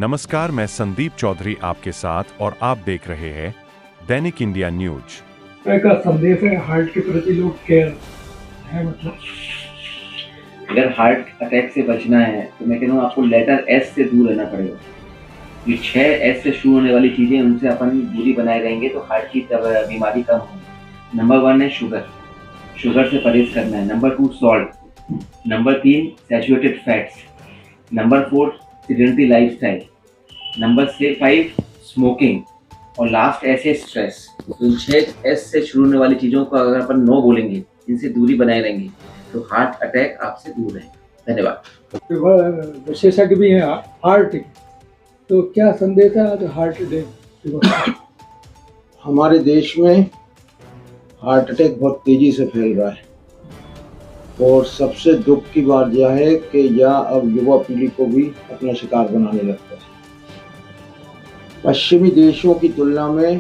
नमस्कार, मैं संदीप चौधरी आपके साथ और आप देख रहे हैं दैनिक इंडिया न्यूज। का संदेश है हार्ट के प्रति लोग केयर है। मतलब अगर हार्ट अटैक से बचना है तो मैं कह रहा हूँ आपको लेटर एस से दूर रहना पड़ेगा। ये 6 एस से शुरू होने वाली चीजें, उनसे अपन दूरी बनाए रहेंगे तो हार्ट की बीमारी कम होगी। नंबर 1 है शुगर, शुगर से परहेज करना है। Number 2 salt. Number 3 saturated fats. Number 4 sedentary lifestyle. Number 5 smoking. और लास्ट एस है स्ट्रेस। तो इन 6 एस से शुरू होने वाली चीज़ों को अगर अपन नो बोलेंगे, इनसे दूरी बनाए रहेंगे तो हार्ट अटैक आपसे दूर रहेगा। धन्यवाद। विशेषज्ञ भी हैं हार्ट के, तो क्या संदेश है आज हार्ट डे? हमारे देश में हार्ट अटैक बहुत तेजी से फैल रहा है और सबसे दुख की बात यह है कि यह अब युवा पीढ़ी को भी अपना शिकार बनाने लगता है। पश्चिमी देशों की तुलना में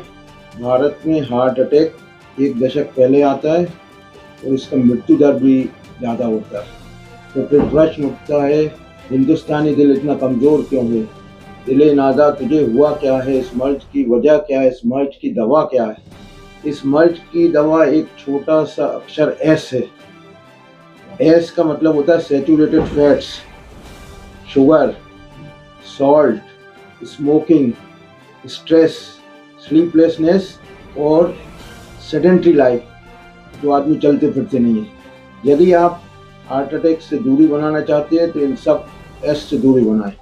भारत में हार्ट अटैक 1 दशक पहले आता है और इसका मृत्यु दर भी ज़्यादा होता है। तो फिर प्रश्न उठता है, हिंदुस्तानी दिल इतना कमज़ोर क्यों है? दिले नादा तुझे हुआ क्या है? इस मर्ज की वजह क्या है? इस मर्ज की दवा क्या है? इस मर्ज की दवा एक छोटा सा अक्षर एस है। एस का मतलब होता है saturated fats, sugar, salt, smoking, stress, sleeplessness और सेडेंटरी लाइफ, जो आदमी चलते फिरते नहीं है। यदि आप हार्ट अटैक से दूरी बनाना चाहते हैं तो इन सब एस से दूरी बनाएं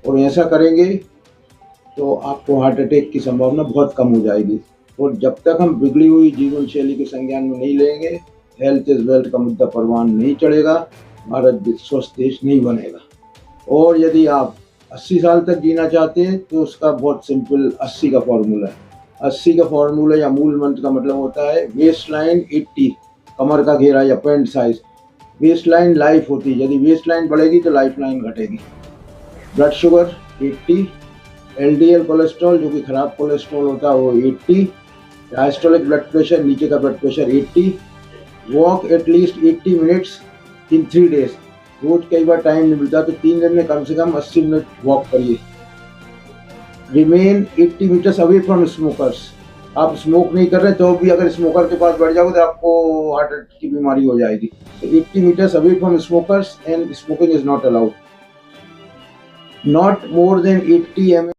और ऐसा करेंगे तो आपको हार्ट अटैक की संभावना बहुत कम हो जाएगी। और जब तक हम बिगड़ी हुई जीवन शैली के संज्ञान में नहीं लेंगे, हेल्थ इज वेल्थ का मुद्दा परवान नहीं चढ़ेगा, भारत स्वस्थ देश नहीं बनेगा। और यदि आप 80 साल तक जीना चाहते हैं तो उसका बहुत सिंपल 80 का फॉर्मूला है। 80 का फॉर्मूला या मूल मंत्र का मतलब होता है वेस्ट लाइन 80, कमर का घेरा या pant size. Waist line life होती है, यदि वेस्ट लाइन बढ़ेगी तो लाइफ लाइन घटेगी। ब्लड शुगर 80, एलडीएल कोलेस्ट्रॉल जो कि खराब कोलेस्ट्रॉल होता है वो 80, डायस्टोलिक ब्लड प्रेशर नीचे का blood pressure 80, walk at least 80 minutes in 3 days. रोज कई बार टाइम नहीं मिलता तो 3 दिन में कम से कम 80 मिनट वॉक करिए। Remain 80 metres away from smokers. आप स्मोक नहीं कर रहे तो भी अगर स्मोकर के पास बैठ जाओगे तो आपको हार्ट अटैक की बीमारी हो जाएगी। तो 80 metres away from smokers and smoking is not allowed. Not more than 80 ml